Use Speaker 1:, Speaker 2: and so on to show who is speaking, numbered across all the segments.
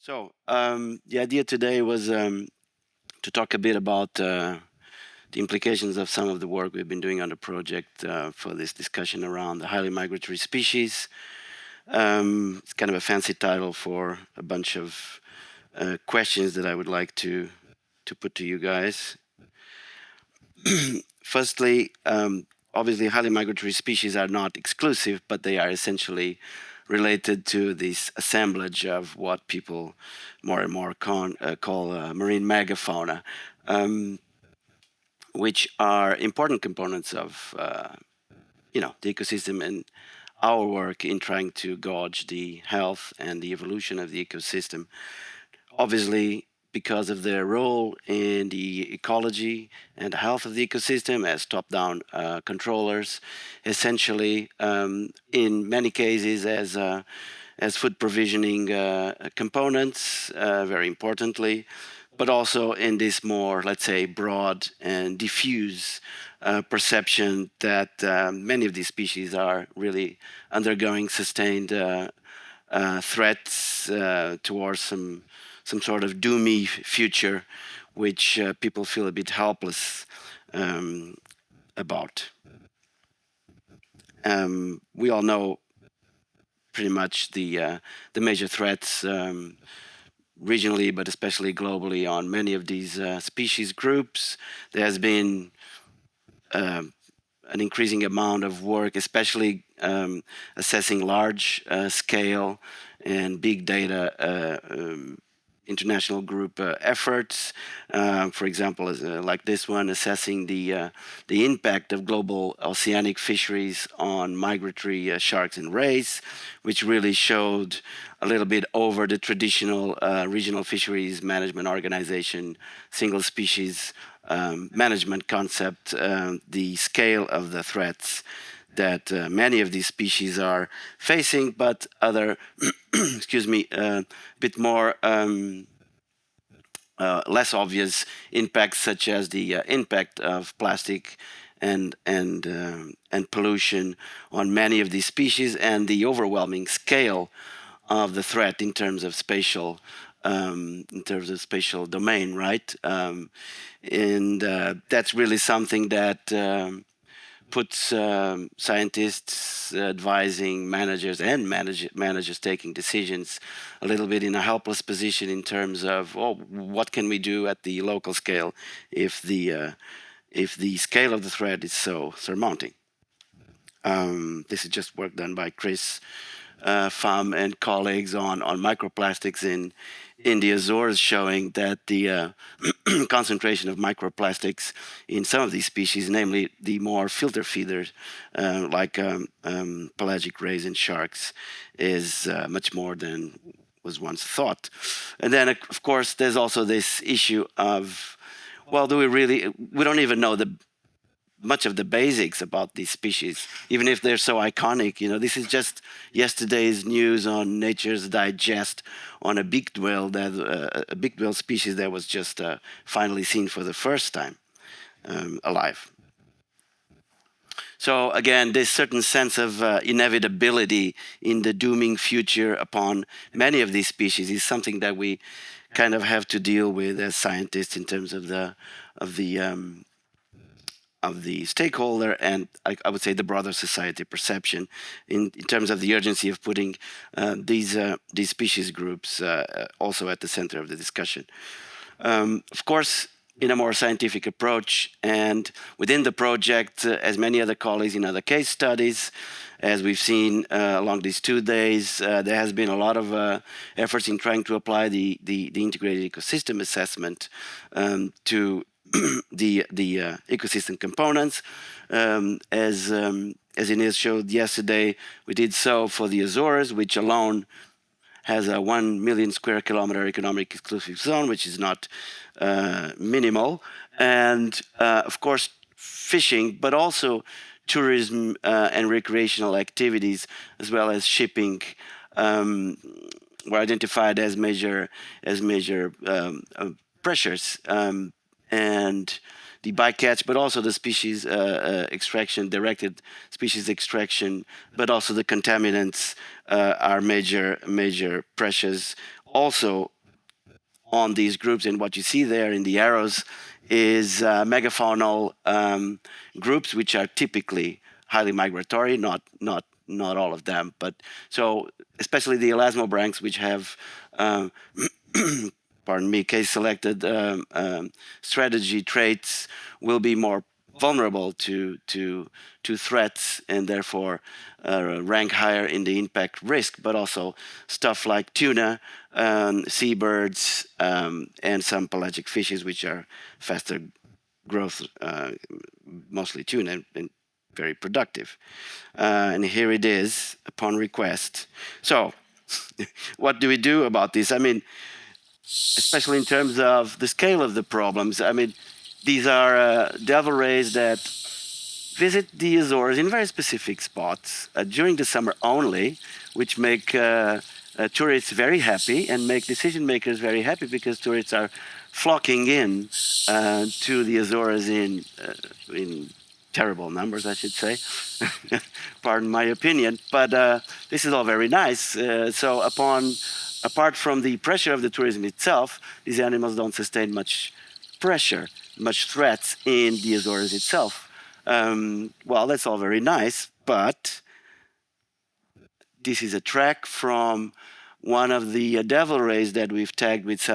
Speaker 1: The idea today was to talk a bit about the implications of some of the work we've been doing on the project for this discussion around the highly migratory species. It's kind of a fancy title for a bunch of questions that I would like to put to you guys. Firstly, obviously, highly migratory species are not exclusive, but they are essentially related to this assemblage of what people more and more call marine megafauna, which are important components of the ecosystem and our work in trying to gauge the health and the evolution of the ecosystem. Obviously, because of their role in the ecology and the health of the ecosystem as top-down controllers, essentially, in many cases as food provisioning components, very importantly, but also in this more, let's say, broad and diffuse perception that many of these species are really undergoing sustained threats towards some sort of doomy future, which people feel a bit helpless about. We all know pretty much the major threats regionally, but especially globally, on many of these species groups. There has been an increasing amount of work, especially assessing large scale and big data international group efforts. For example, like this one, assessing the impact of global oceanic fisheries on migratory sharks and rays, which really showed a little bit over the traditional regional fisheries management organization, single species management concept, the scale of the threats that many of these species are facing, but other, excuse me, bit more less obvious impacts, such as the impact of plastic and pollution on many of these species, and the overwhelming scale of the threat in terms of spatial domain, right? And that's really something that puts scientists advising managers and managers taking decisions a little bit in a helpless position in terms of, what can we do at the local scale if the scale of the threat is so surmounting. This is just work done by Chris Pham and colleagues on microplastics in the Azores, showing that the concentration of microplastics in some of these species, namely the more filter feeders like pelagic rays and sharks, is much more than was once thought. And then, of course, there's also this issue of, do we don't even know much of the basics about these species, even if they're so iconic. This is just yesterday's news on Nature's Digest on a big whale species that was just finally seen for the first time alive. So again, this certain sense of inevitability in the dooming future upon many of these species is something that we kind of have to deal with as scientists in terms of the stakeholder and I would say the broader society perception in terms of the urgency of putting these species groups also at the center of the discussion. Of course, in a more scientific approach and within the project, as many other colleagues in other case studies, as we've seen along these 2 days, there has been a lot of efforts in trying to apply the integrated ecosystem assessment to the ecosystem components. As Inez showed yesterday, we did so for the Azores, which alone has a 1 million square kilometer economic exclusive zone, which is not minimal. And of course, fishing, but also tourism and recreational activities, as well as shipping, were identified as major pressures. And the bycatch, but also the species extraction, directed species extraction, but also the contaminants are major pressures, also on these groups. And what you see there in the arrows is megafaunal groups, which are typically highly migratory, not all of them, but so especially the elasmobranchs, which have pardon me, case-selected strategy traits, will be more vulnerable to threats and therefore rank higher in the impact risk. But also stuff like tuna, seabirds, and some pelagic fishes, which are faster growth, mostly tuna, and very productive. And here it is upon request. So what do we do about this? I mean, especially in terms of the scale of the problems. I mean, these are devil rays that visit the Azores in very specific spots during the summer only, which make tourists very happy and make decision makers very happy, because tourists are flocking in to the Azores in terrible numbers, I should say. Pardon my opinion, but this is all very nice. So apart from the pressure of the tourism itself, these animals don't sustain much pressure, much threats in the Azores itself. Well, that's all very nice, but this is a track from one of the devil rays that we've tagged with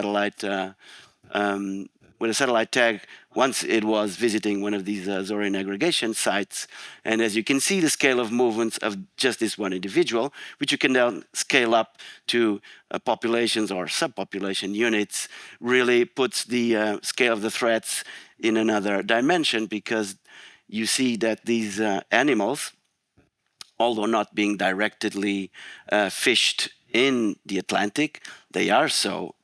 Speaker 1: with a satellite tag once it was visiting one of these Azorian aggregation sites. And as you can see, the scale of movements of just this one individual, which you can now scale up to populations or subpopulation units, really puts the scale of the threats in another dimension, because you see that these animals, although not being directly fished in the Atlantic, they are so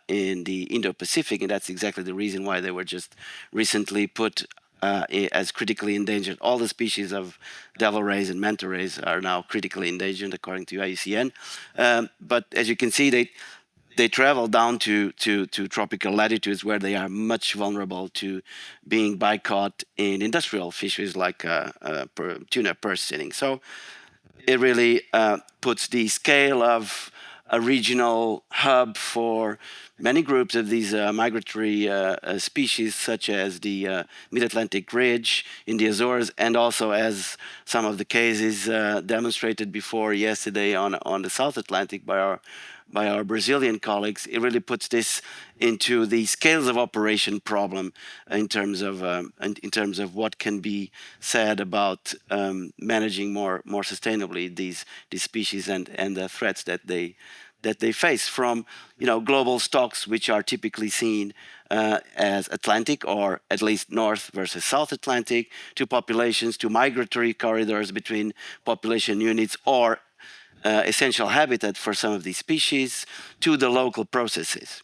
Speaker 1: in the Indo-Pacific, and that's exactly the reason why they were just recently put as critically endangered. All the species of devil rays and manta rays are now critically endangered, according to IUCN. But as you can see, they travel down to tropical latitudes, where they are much vulnerable to being bycaught in industrial fisheries like tuna purse seining. So it really puts the scale of a regional hub for many groups of these migratory species, such as the Mid-Atlantic Ridge in the Azores, and also, as some of the cases demonstrated before yesterday on the South Atlantic by our Brazilian colleagues. It really puts this into the scales of operation problem in terms of what can be said about managing more sustainably these species and the threats that they face, from global stocks, which are typically seen as Atlantic, or at least North versus South Atlantic, to populations, to migratory corridors between population units, or essential habitat for some of these species, to the local processes.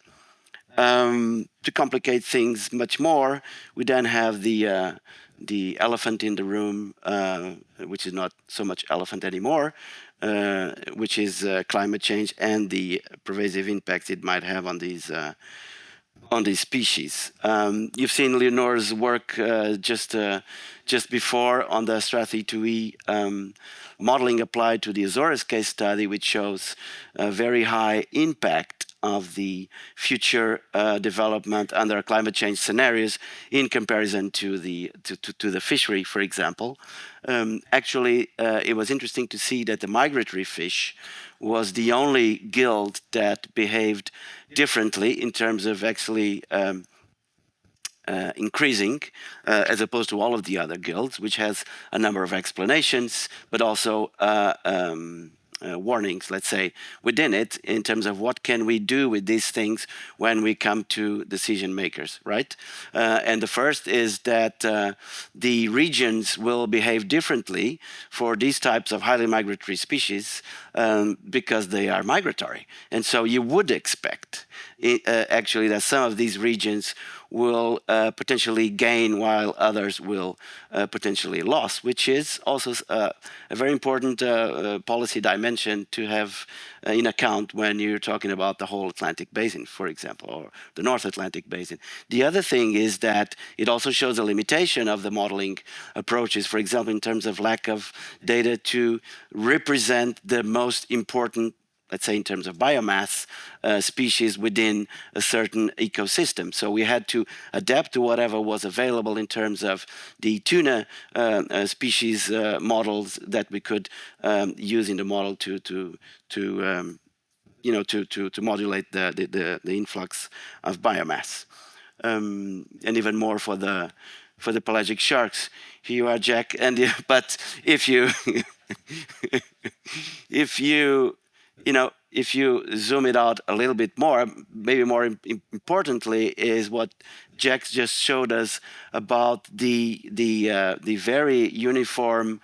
Speaker 1: To complicate things much more, we then have the elephant in the room, which is not so much elephant anymore, which is climate change and the pervasive impacts it might have on these species. You've seen Leonore's work just before on the Strathi 2E modeling applied to the Azores case study, which shows a very high impact of the future development under climate change scenarios in comparison to the fishery, for example. Actually, it was interesting to see that the migratory fish was the only gild that behaved differently in terms of actually increasing as opposed to all of the other gilds, which has a number of explanations, but also warnings, let's say, within it, in terms of what can we do with these things when we come to decision makers, right? And the first is that the regions will behave differently for these types of highly migratory species because they are migratory. And so you would expect actually that some of these regions will potentially gain while others will potentially lose, which is also a very important policy dimension to have in account when you're talking about the whole Atlantic Basin, for example, or the North Atlantic Basin. The other thing is that it also shows a limitation of the modeling approaches, for example, in terms of lack of data to represent the most important let's say in terms of biomass, species within a certain ecosystem. So we had to adapt to whatever was available in terms of the tuna species models that we could use in the model to modulate the influx of biomass, and even more for the pelagic sharks. Here you are, Jack. And but if you if you if you zoom it out a little bit more, maybe more importantly, is what Jack just showed us about the very uniform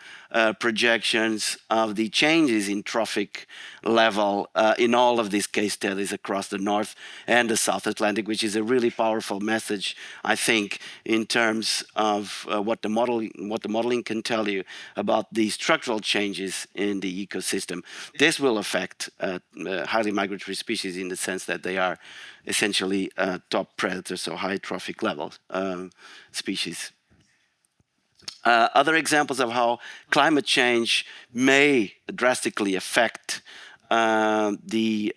Speaker 1: projections of the changes in trophic level in all of these case studies across the North and the South Atlantic, which is a really powerful message, I think, in terms of what the modeling can tell you about the structural changes in the ecosystem. This will affect highly migratory species in the sense that they are essentially top predators, so high trophic level species. Other examples of how climate change may drastically affect the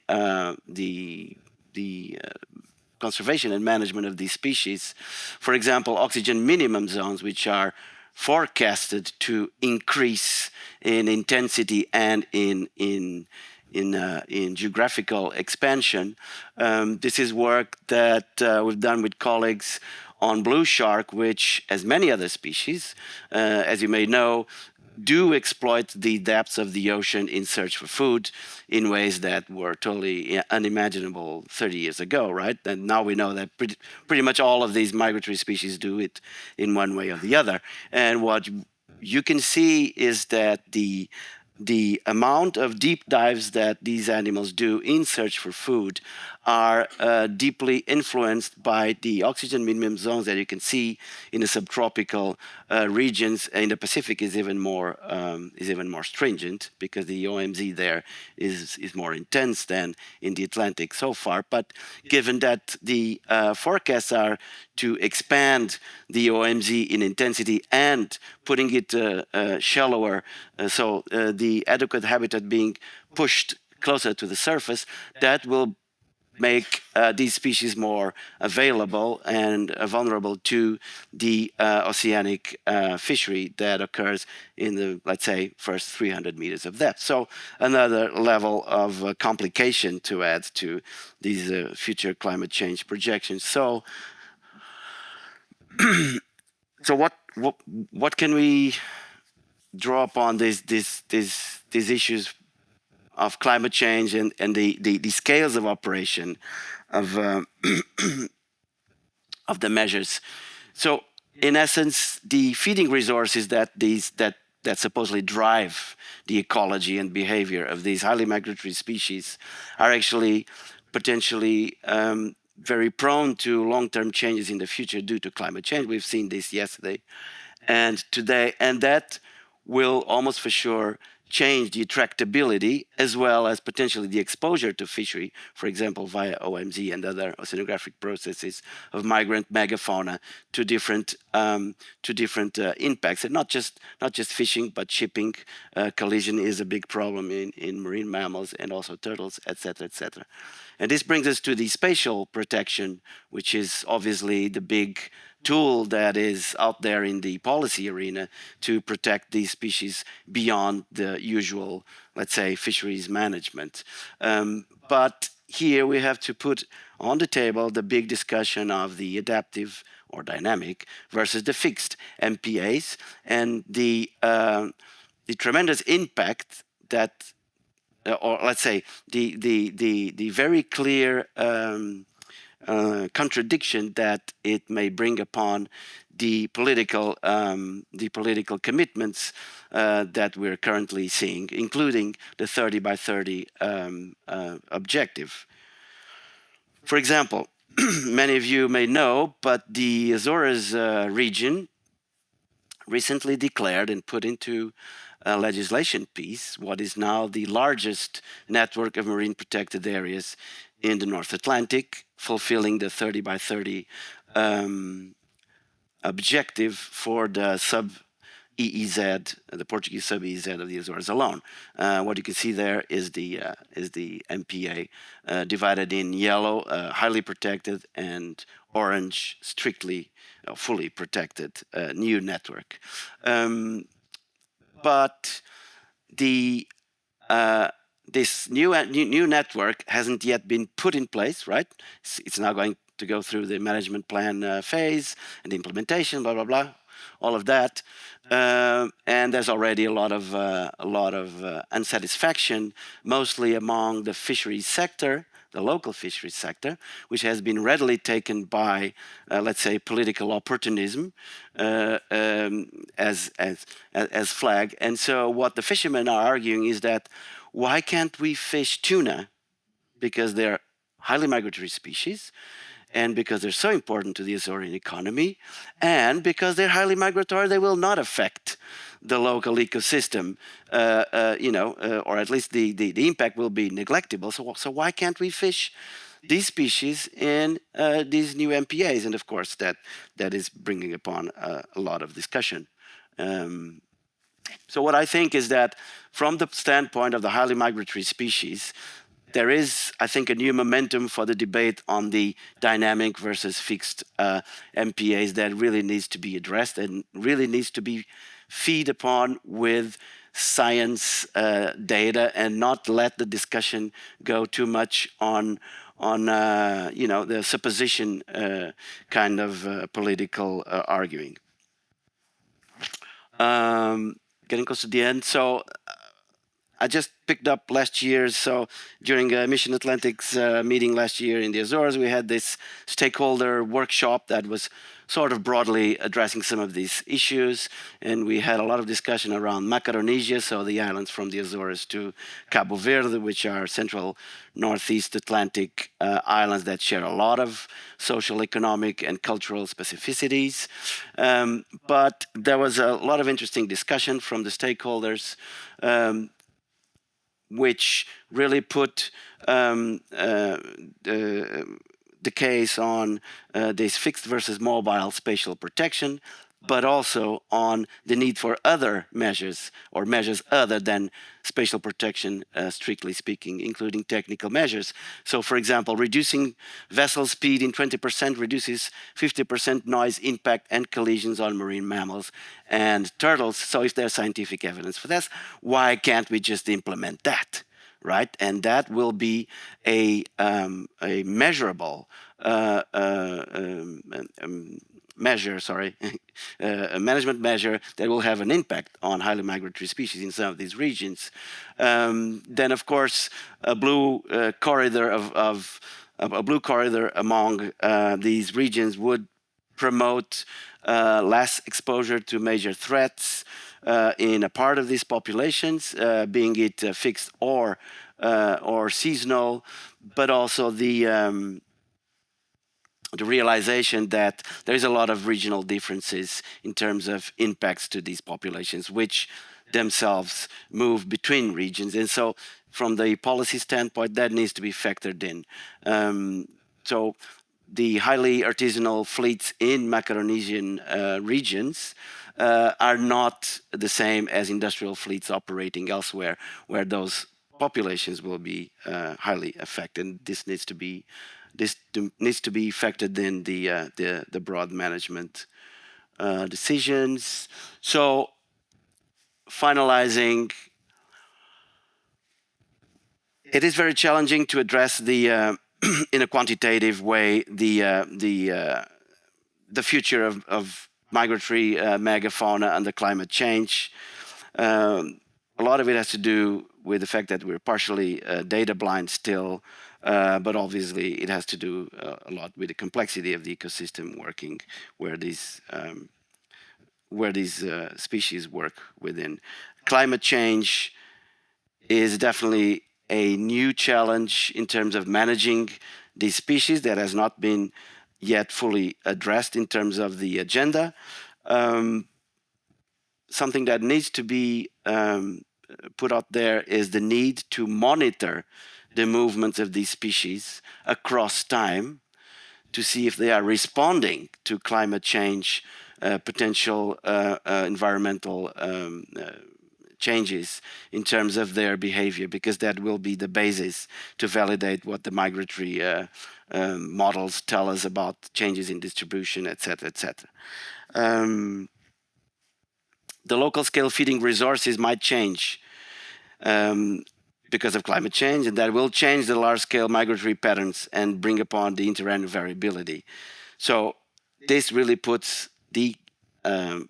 Speaker 1: conservation and management of these species. For example, oxygen minimum zones, which are forecasted to increase in intensity and in geographical expansion. This is work that we've done with colleagues on blue shark, which, as many other species, as you may know, do exploit the depths of the ocean in search for food in ways that were totally unimaginable 30 years ago, right? And now we know that pretty much all of these migratory species do it in one way or the other. And what you can see is that the amount of deep dives that these animals do in search for food are deeply influenced by the oxygen minimum zones that you can see in the subtropical regions. In the Pacific is even more stringent because the OMZ there is more intense than in the Atlantic so far. But given that the forecasts are to expand the OMZ in intensity and putting it shallower, so the adequate habitat being pushed closer to the surface, that will make these species more available and vulnerable to the oceanic fishery that occurs in the, let's say, first 300 meters of depth. So another level of complication to add to these future climate change projections. So what can we draw upon these issues of climate change and the scales of operation of of the measures? So in essence, the feeding resources that supposedly drive the ecology and behavior of these highly migratory species are actually potentially very prone to long-term changes in the future due to climate change. We've seen this yesterday and today, and that will almost for sure change the attractability as well as potentially the exposure to fishery, for example, via OMZ and other oceanographic processes of migrant megafauna to different impacts, and not just fishing, but shipping. Collision is a big problem in marine mammals and also turtles, etc., etc. And this brings us to the spatial protection, which is obviously the big tool that is out there in the policy arena to protect these species beyond the usual, let's say, fisheries management. But here we have to put on the table the big discussion of the adaptive or dynamic versus the fixed MPAs and the tremendous impact that, or let's say, the very clear contradiction that it may bring upon the political commitments that we're currently seeing, including the 30 by 30 objective. For example, many of you may know, but the Azores region recently declared and put into a legislation piece what is now the largest network of marine protected areas in the North Atlantic, fulfilling the 30 by 30 objective for the EEZ, the Portuguese sub-EEZ of the Azores alone. What you can see there is the MPA divided in yellow, highly protected, and orange, strictly, fully protected new network. But the this new network hasn't yet been put in place, right? It's now going to go through the management plan phase and the implementation, blah blah blah, all of that, and there's already a lot of unsatisfaction, mostly among the fisheries sector, the local fisheries sector, which has been readily taken by, let's say, political opportunism as flag. And so what the fishermen are arguing is that why can't we fish tuna? Because they're highly migratory species, and because they're so important to the Azorean economy, and because they're highly migratory, they will not affect the local ecosystem, or at least the impact will be neglectable. So why can't we fish these species in these new MPAs? And of course, that is bringing upon a lot of discussion. So what I think is that from the standpoint of the highly migratory species, there is, I think, a new momentum for the debate on the dynamic versus fixed MPAs that really needs to be addressed and really needs to be fed upon with science data, and not let the discussion go too much on the supposition kind of political arguing. Getting close to the end. So I just picked up last year. So during Mission Atlantic's meeting last year in the Azores, we had this stakeholder workshop that was sort of broadly addressing some of these issues. And we had a lot of discussion around Macaronesia, so the islands from the Azores to Cabo Verde, which are central northeast Atlantic islands that share a lot of social, economic, and cultural specificities. But there was a lot of interesting discussion from the stakeholders, which really put the case on this fixed versus mobile spatial protection, but also on the need for other measures, or measures other than spatial protection, strictly speaking, including technical measures. So, for example, reducing vessel speed in 20% reduces 50% noise impact and collisions on marine mammals and turtles. So if there's scientific evidence for this, why can't we just implement that? Right, and that will be a measurable measure, a management measure that will have an impact on highly migratory species in some of these regions. Then, of course, a blue corridor a blue corridor among these regions would promote less exposure to major threats in a part of these populations, being it fixed or seasonal, but also the realization that there is a lot of regional differences in terms of impacts to these populations, which themselves move between regions. And so from the policy standpoint, that needs to be factored in. So the highly artisanal fleets in Macaronesian regions are not the same as industrial fleets operating elsewhere, where those populations will be highly affected. This needs to be factored in the broad management decisions. So, finalizing, it is very challenging to address the in a quantitative way the future of migratory megafauna under climate change. A lot of it has to do with the fact that we're partially data blind still, but obviously it has to do a lot with the complexity of the ecosystem working where these species work within. Climate change is definitely a new challenge in terms of managing these species that has not been yet fully addressed in terms of the agenda. Something that needs to be put out there is the need to monitor the movements of these species across time to see if they are responding to climate change potential environmental changes in terms of their behavior, because that will be the basis to validate what the migratory models tell us about changes in distribution, etc., etc. The local scale feeding resources might change because of climate change, and that will change the large scale migratory patterns and bring upon the interannual variability. So this really puts the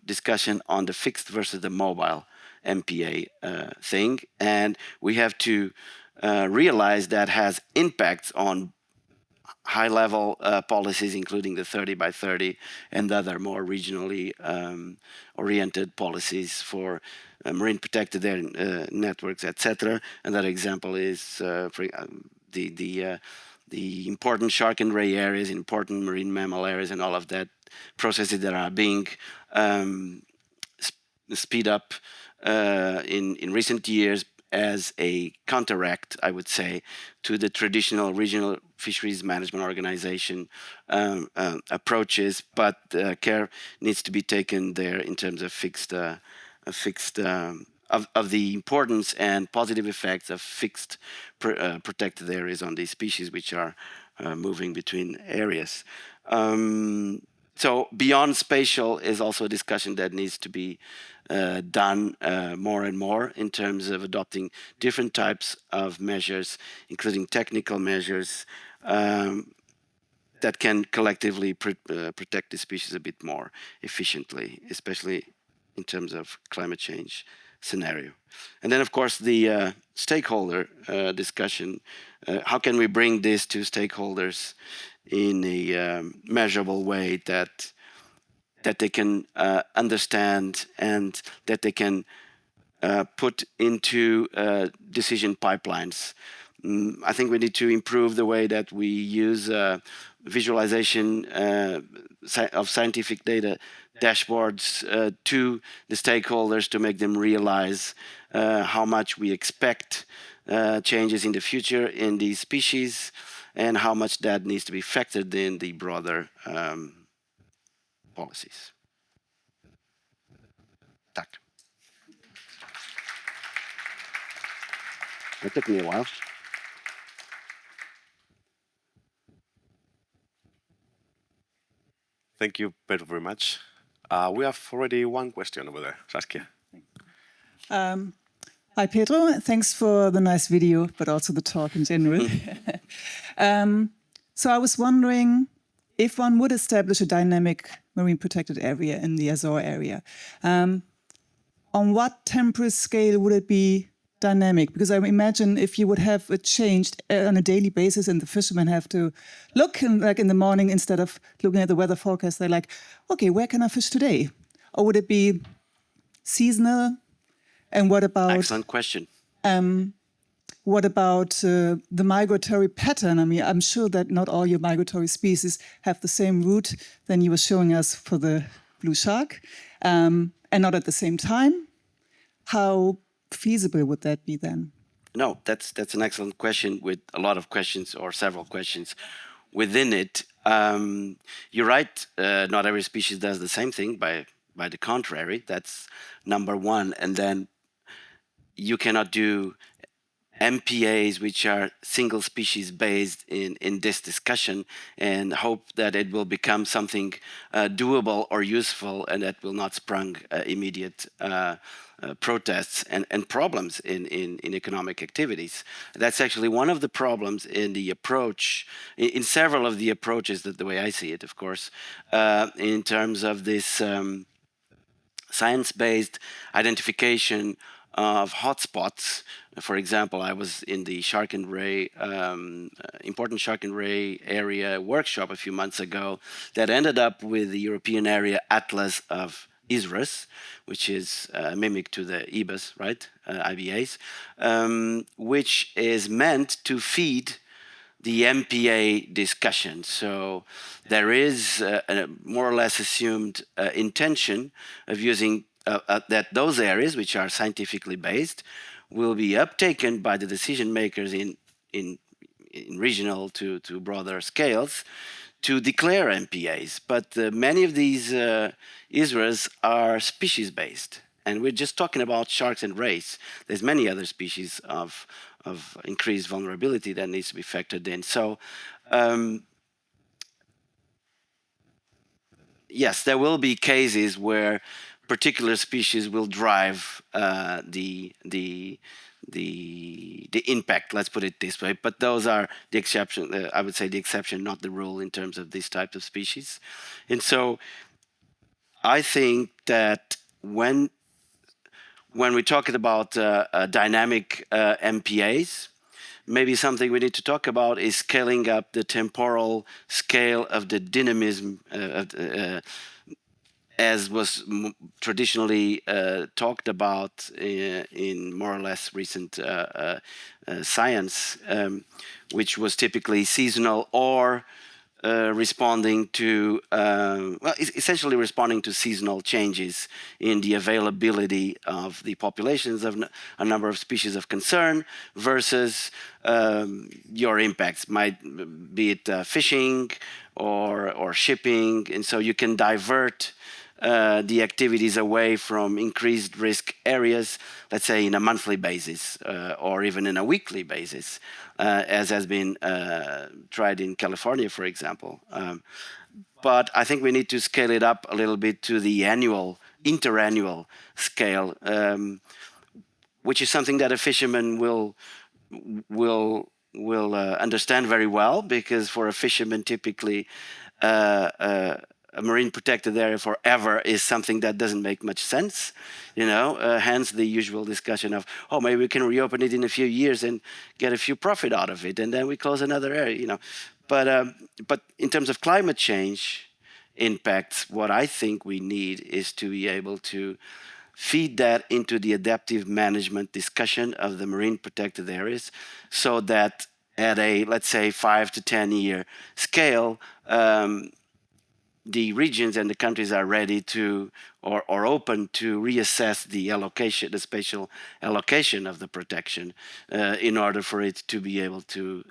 Speaker 1: discussion on the fixed versus the mobile MPA thing, and we have to realize that has impacts on high-level policies, including the 30 by 30 and other more regionally oriented policies for marine protected area networks, etc. Another example is the important shark and ray areas, important marine mammal areas, and all of that processes that are being speed up in recent years as a counteract, I would say, to the traditional regional fisheries management organization approaches, but care needs to be taken there in terms of of the importance and positive effects of fixed protected areas on these species, which are moving between areas. So beyond spatial is also a discussion that needs to be done more and more in terms of adopting different types of measures, including technical measures that can collectively protect the species a bit more efficiently, especially in terms of climate change scenario. And then, of course, the stakeholder discussion. How can we bring this to stakeholders in a measurable way that they can understand and that they can put into decision pipelines? I think we need to improve the way that we use visualization of scientific data dashboards to the stakeholders to make them realize how much we expect changes in the future in these species and how much that needs to be factored in the broader policies. Tack. It took me a while.
Speaker 2: Thank you, Pedro, very much. We have already one question over there. Saskia.
Speaker 3: Hi, Pedro. Thanks for the nice video, but also the talk in general. So I was wondering if one would establish a dynamic marine protected area in the Azores area, on what temporal scale would it be dynamic? Because I imagine if you would have it changed on a daily basis and the fishermen have to look like in the morning instead of looking at the weather forecast, they're like, okay, where can I fish today? Or would it be seasonal? And what about...
Speaker 1: Excellent question.
Speaker 3: What about the migratory pattern? I mean, I'm sure that not all your migratory species have the same route than you were showing us for the blue shark, and not at the same time. How feasible would that be then?
Speaker 1: No, that's an excellent question with a lot of questions or several questions within it. You're right. Not every species does the same thing. By the contrary, that's number one. And then you cannot do MPAs, which are single species based in this discussion, and hope that it will become something doable or useful, and that will not sprung immediate protests and problems in economic activities. That's actually one of the problems in the approach, in several of the approaches, that the way I see it, of course, in terms of this science-based identification of hotspots. For example, I was in the shark and ray, important shark and ray area workshop a few months ago that ended up with the European Area Atlas of Azores, which is mimic to the IBAs, right? IBAs, which is meant to feed the MPA discussion. So there is a more or less assumed intention of using that those areas, which are scientifically based, will be uptaken by the decision makers in regional to broader scales to declare MPAs. But many of these ISRAs are species-based. And we're just talking about sharks and rays. There's many other species of increased vulnerability that needs to be factored in. So yes, there will be cases where particular species will drive the impact. Let's put it this way. But those are the exception. I would say the exception, not the rule, in terms of these types of species. And so, I think that when we're talking about dynamic MPAs, maybe something we need to talk about is scaling up the temporal scale of the dynamism, as was traditionally talked about in more or less recent science, which was typically seasonal or responding to, essentially responding to seasonal changes in the availability of the populations of a number of species of concern versus your impacts, might be it fishing or shipping, and so you can divert the activities away from increased risk areas, let's say in a monthly basis or even in a weekly basis, as has been tried in California, for example. But I think we need to scale it up a little bit to the interannual scale, which is something that a fisherman will understand very well, because for a fisherman, typically a marine protected area forever is something that doesn't make much sense, hence the usual discussion of, oh, maybe we can reopen it in a few years and get a few profit out of it, and then we close another area, But in terms of climate change impacts, what I think we need is to be able to feed that into the adaptive management discussion of the marine protected areas, so that at a, let's say, 5 to 10 year scale, the regions and the countries are ready to or open to reassess the allocation, the spatial allocation of the protection, in order for it to be able to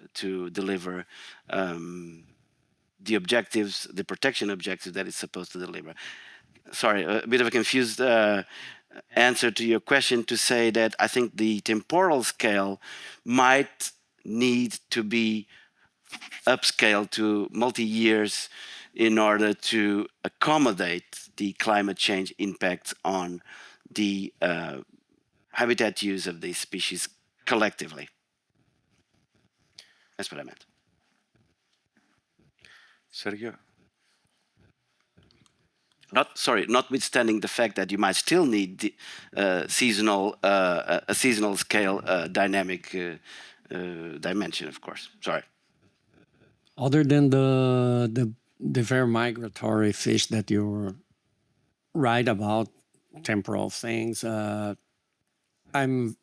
Speaker 1: deliver the objectives, the protection objectives that it's supposed to deliver. Sorry, a bit of a confused answer to your question to say that I think the temporal scale might need to be upscaled to multi-years in order to accommodate the climate change impacts on the habitat use of these species collectively. That's what I meant.
Speaker 2: Sergio?
Speaker 1: Notwithstanding the fact that you might still need the, a seasonal scale dynamic dimension, of course. Sorry.
Speaker 4: Other than the very migratory fish that you write about, temporal things, I'm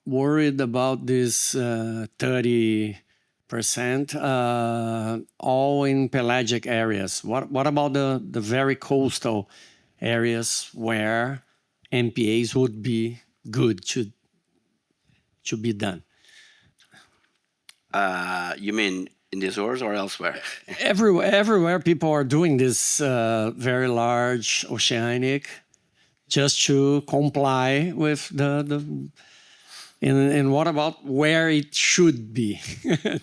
Speaker 4: worried about this 30%, all in pelagic areas. What about the very coastal areas where MPAs would be good, should be done?
Speaker 1: You mean in the Azores or elsewhere?
Speaker 4: Everywhere people are doing this very large oceanic, just to comply with and what about where it should be?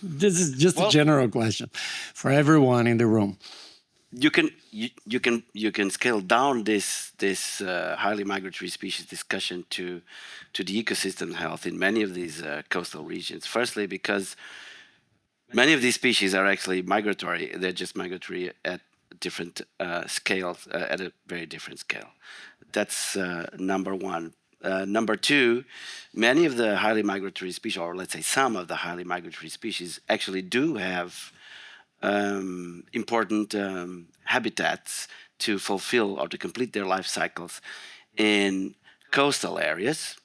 Speaker 4: This is just a general question for everyone in the room.
Speaker 1: You can scale down this highly migratory species discussion to the ecosystem health in many of these coastal regions. Firstly, because many of these species are actually migratory. They're just migratory at different scales, at a very different scale. That's number one. Number two, many of the highly migratory species, or let's say some of the highly migratory species, actually do have important habitats to fulfill or to complete their life cycles in coastal areas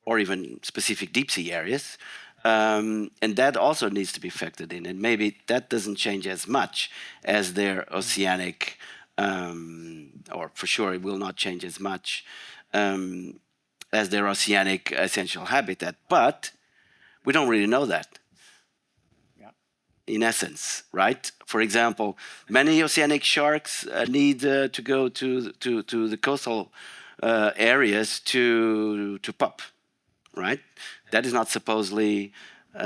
Speaker 1: or even specific deep sea areas. And that also needs to be factored in. And maybe that doesn't change as much as their oceanic, or for sure it will not change as much as their oceanic essential habitat. But we don't really know that. In essence, right? For example, many oceanic sharks need to go to the coastal areas to pup, right? That is not supposedly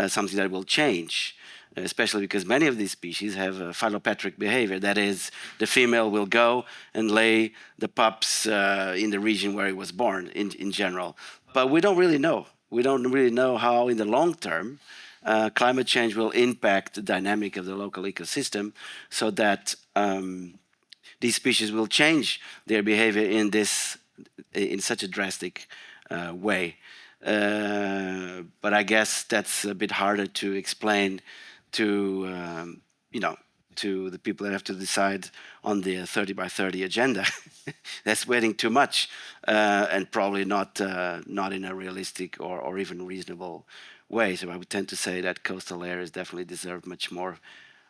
Speaker 1: something that will change, especially because many of these species have a philopatric behavior. That is, the female will go and lay the pups in the region where it was born in general. But we don't really know. We don't really know how in the long term climate change will impact the dynamic of the local ecosystem so that these species will change their behavior in such a drastic way. But I guess that's a bit harder to explain to to the people that have to decide on the 30 by 30 agenda. That's waiting too much, and probably not in a realistic or even reasonable way. So I would tend to say that coastal areas definitely deserve much more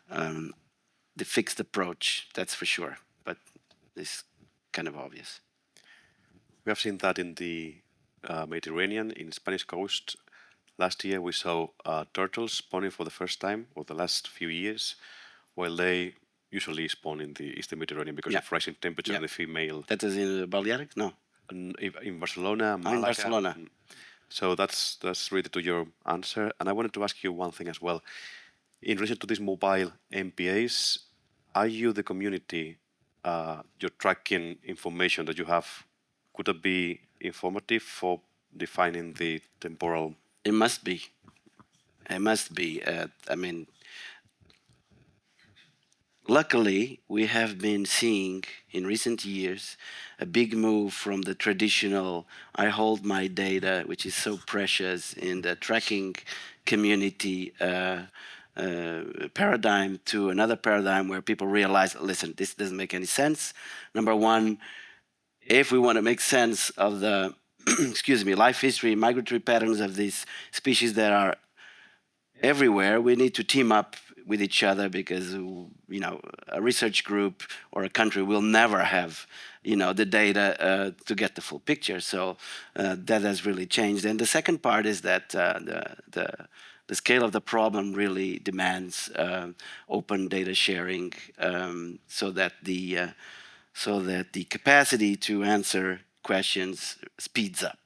Speaker 1: the fixed approach. That's for sure. But it's kind of obvious.
Speaker 2: We have seen that in the Mediterranean, in Spanish coast. Last year we saw turtles spawning for the first time, or the last few years, while they usually spawn in the Eastern Mediterranean because of rising temperature and the female.
Speaker 1: That is in the Balearic? No.
Speaker 2: In Barcelona, Malaga.
Speaker 1: In Barcelona.
Speaker 2: So that's related to your answer. And I wanted to ask you one thing as well. In relation to these mobile MPAs, are you the community, your tracking information that you have, could it be informative for defining the temporal?
Speaker 1: It must be. It must be. I mean, luckily, we have been seeing in recent years a big move from the traditional I hold my data, which is so precious in the tracking community paradigm, to another paradigm where people realize, listen, this doesn't make any sense. Number one, if we want to make sense of the life history, migratory patterns of these species that are everywhere, we need to team up with each other because, a research group or a country will never have, the data to get the full picture. So that has really changed. And the second part is that the scale of the problem really demands open data sharing, so that the capacity to answer questions speeds up.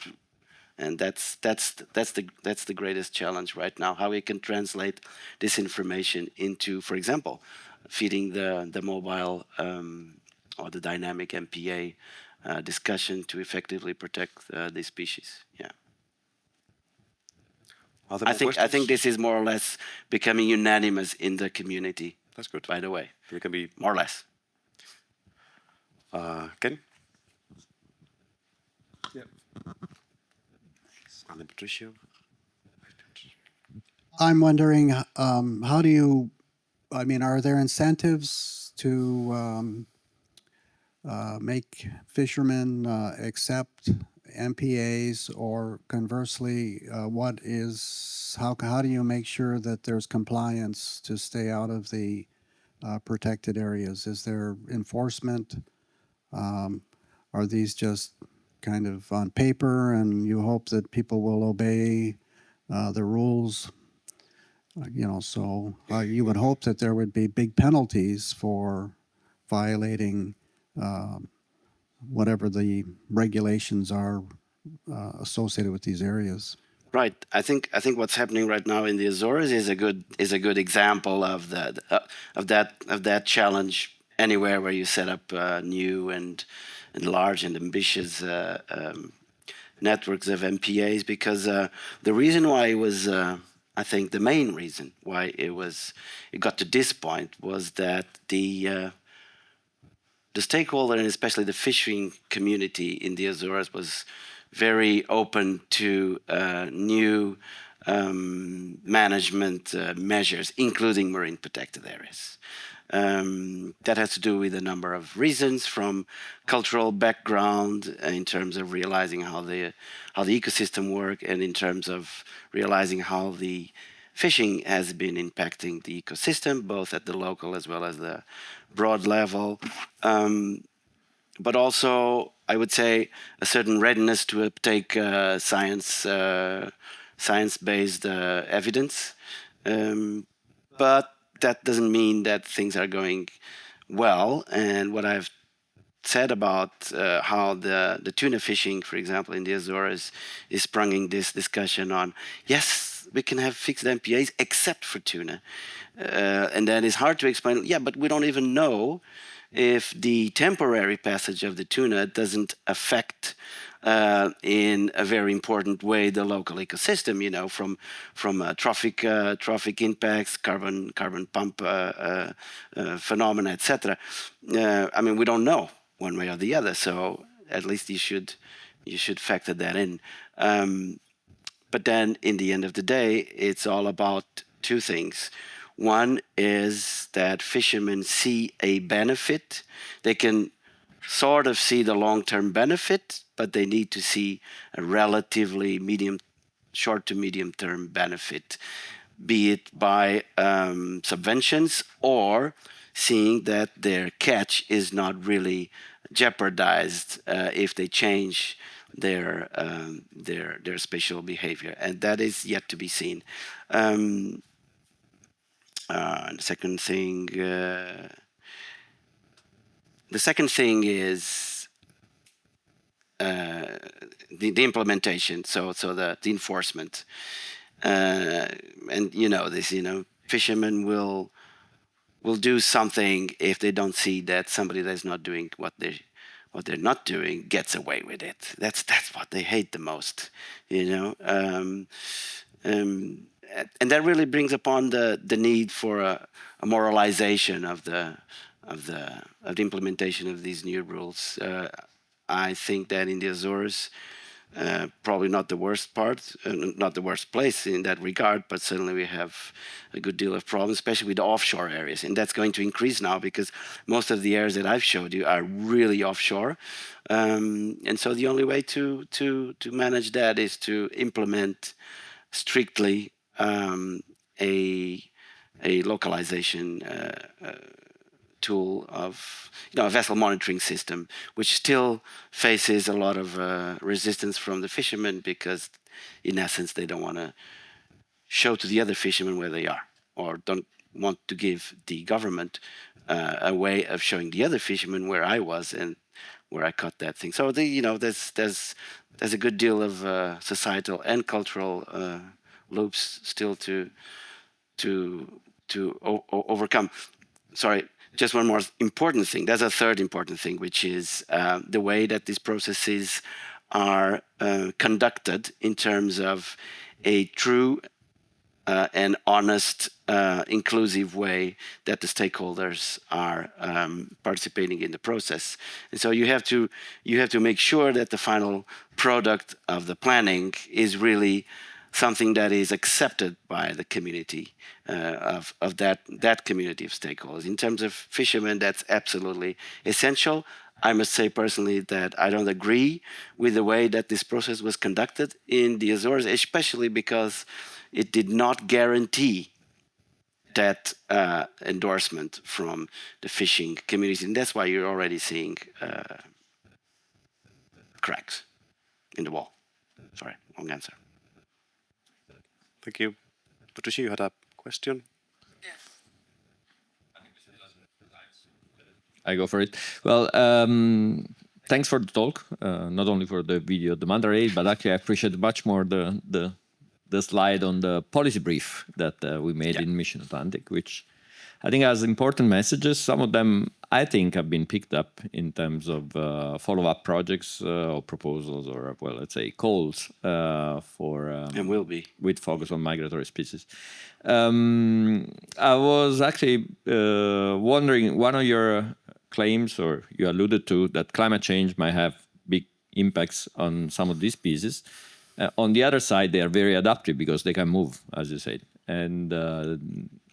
Speaker 1: And that's the greatest challenge right now, how we can translate this information into, for example, feeding the mobile or the dynamic MPA discussion to effectively protect these species. Yeah. I think this is more or less becoming unanimous in the community.
Speaker 2: That's good.
Speaker 1: By the way,
Speaker 2: We can be
Speaker 1: more or less.
Speaker 2: Ken? Yeah. And then Patricio?
Speaker 5: I'm wondering, how do you, are there incentives to make fishermen accept MPAs, or conversely, how do you make sure that there's compliance to stay out of the protected areas? Is there enforcement? Are these just kind of on paper and you hope that people will obey the rules? So you would hope that there would be big penalties for violating whatever the regulations are associated with these areas.
Speaker 1: Right. I think what's happening right now in the Azores is a good example of that challenge anywhere where you set up new and large and ambitious networks of MPAs, because the reason why it was, I think the main reason why it got to this point was that the stakeholder, and especially the fishing community in the Azores, was very open to new management measures, including marine protected areas. That has to do with a number of reasons, from cultural background in terms of realizing how the ecosystem works, and in terms of realizing how the fishing has been impacting the ecosystem, both at the local as well as the broad level. But also, I would say, a certain readiness to uptake science-based evidence. But that doesn't mean that things are going well. And what I've said about how the tuna fishing, for example, in the Azores is sprunging this discussion on, yes, we can have fixed MPAs except for tuna. And then it's hard to explain, yeah, but we don't even know if the temporary passage of the tuna doesn't affect in a very important way the local ecosystem, you know, from traffic impacts, carbon pump phenomena, etc. I mean, we don't know one way or the other, so at least you should factor that in. But then, in the end of the day, it's all about two things. One is that fishermen see a benefit. They can sort of see the long-term benefit, but they need to see a relatively short to medium-term benefit, be it by subventions or seeing that their catch is not really jeopardized if they change their spatial behavior, and that is yet to be seen. The second thing is the implementation. So the enforcement, and you know this. You know, fishermen will do something if they don't see that somebody that's not doing what they're not doing gets away with it. That's what they hate the most, you know. And that really brings upon the need for a moralization of the implementation of these new rules. I think that in the Azores, probably not the worst part, not the worst place in that regard, but certainly we have a good deal of problems, especially with the offshore areas. And that's going to increase now because most of the areas that I've showed you are really offshore. And so the only way to manage that is to implement strictly a localization tool of, you know, a vessel monitoring system, which still faces a lot of resistance from the fishermen because, in essence, they don't want to show to the other fishermen where they are, or don't want to give the government a way of showing the other fishermen where I was and where I caught that thing. So there's a good deal of societal and cultural loops still to overcome. Sorry. Just one more important thing. There's a third important thing, which is the way that these processes are conducted in terms of a true and honest, inclusive way that the stakeholders are participating in the process. And so you have to make sure that the final product of the planning is really something that is accepted by the community of that community of stakeholders. In terms of fishermen, that's absolutely essential. I must say personally that I don't agree with the way that this process was conducted in the Azores, especially because it did not guarantee that endorsement from the fishing community. And that's why you're already seeing cracks in the wall. Sorry, long answer.
Speaker 2: Thank you. Patricia, you had a question?
Speaker 6: I go for it. Well, thanks for the talk, not only for the video, the Manta rays, but actually I appreciate much more the slide on the policy brief that we made in Mission Atlantic, which I think has important messages. Some of them I think have been picked up in terms of follow-up projects or proposals or, well, let's say calls for...
Speaker 1: and will be.
Speaker 6: With focus on migratory species. I was actually wondering, one of your claims, or you alluded to, that climate change might have big impacts on some of these species. On the other side, they are very adaptive because they can move, as you said. And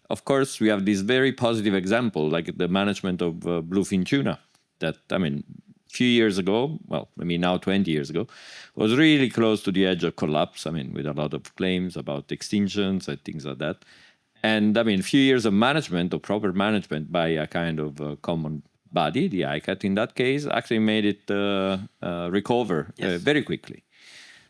Speaker 6: of course, we have this very positive example, like the management of bluefin tuna, that, I mean, a few years ago, well, I mean now 20 years ago, was really close to the edge of collapse, I mean, with a lot of claims about extinctions and things like that. And I mean, a few years of management, or proper management by a kind of common body, the ICAT in that case, actually made it recover very quickly.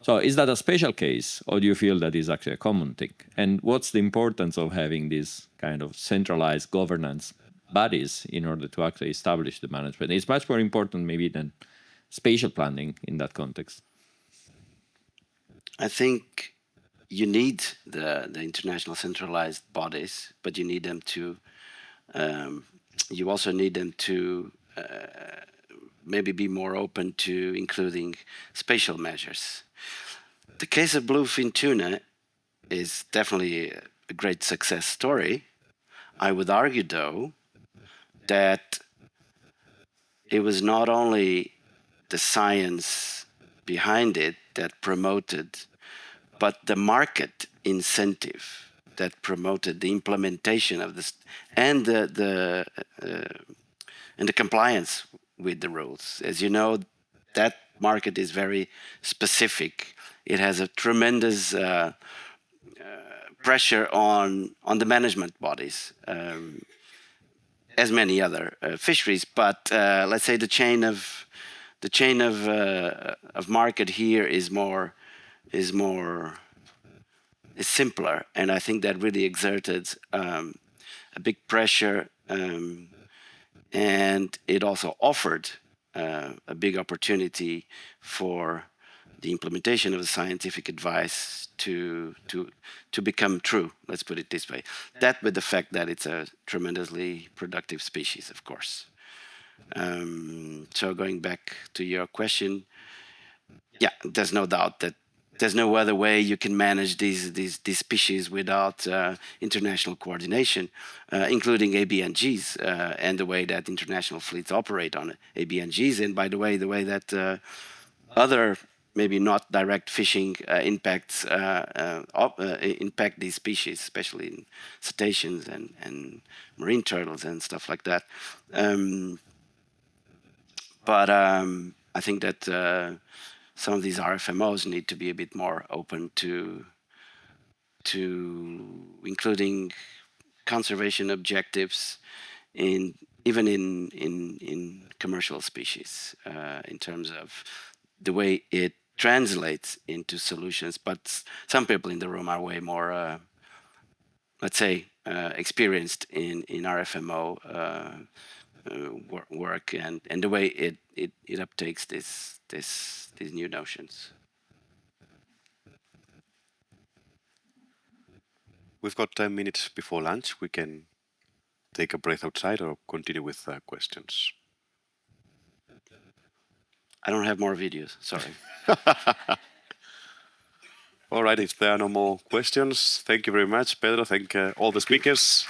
Speaker 6: So is that a special case, or do you feel that is actually a common thing? And what's the importance of having these kind of centralized governance bodies in order to actually establish the management? It's much more important maybe than spatial planning in that context.
Speaker 1: I think you need the international centralized bodies, but you need them to, you also need them to maybe be more open to including spatial measures. The case of bluefin tuna is definitely a great success story. I would argue, though, that it was not only the science behind it that promoted, but the market incentive that promoted the implementation of this and the compliance with the rules. As you know, that market is very specific. It has a tremendous pressure on the management bodies, as many other fisheries. But let's say the chain of market here is simpler, and I think that really exerted a big pressure, and it also offered a big opportunity for the implementation of the scientific advice to become true. Let's put it this way. That, with the fact that it's a tremendously productive species, of course. So going back to your question, yeah, there's no doubt that there's no other way you can manage these species without international coordination, including ABNGs and the way that international fleets operate on ABNGs, and by the way that other maybe not direct fishing impacts impact these species, especially in cetaceans and marine turtles and stuff like that. But I think that some of these RFMOs need to be a bit more open to including conservation objectives even in commercial species, in terms of the way it translates into solutions. But some people in the room are way more, let's say, experienced in RFMO work and the way it uptakes these new notions.
Speaker 2: We've got 10 minutes before lunch. We can take a breath outside or continue with questions.
Speaker 1: I don't have more videos, sorry.
Speaker 2: All right, if there are no more questions, thank you very much, Pedro. Thank all the speakers.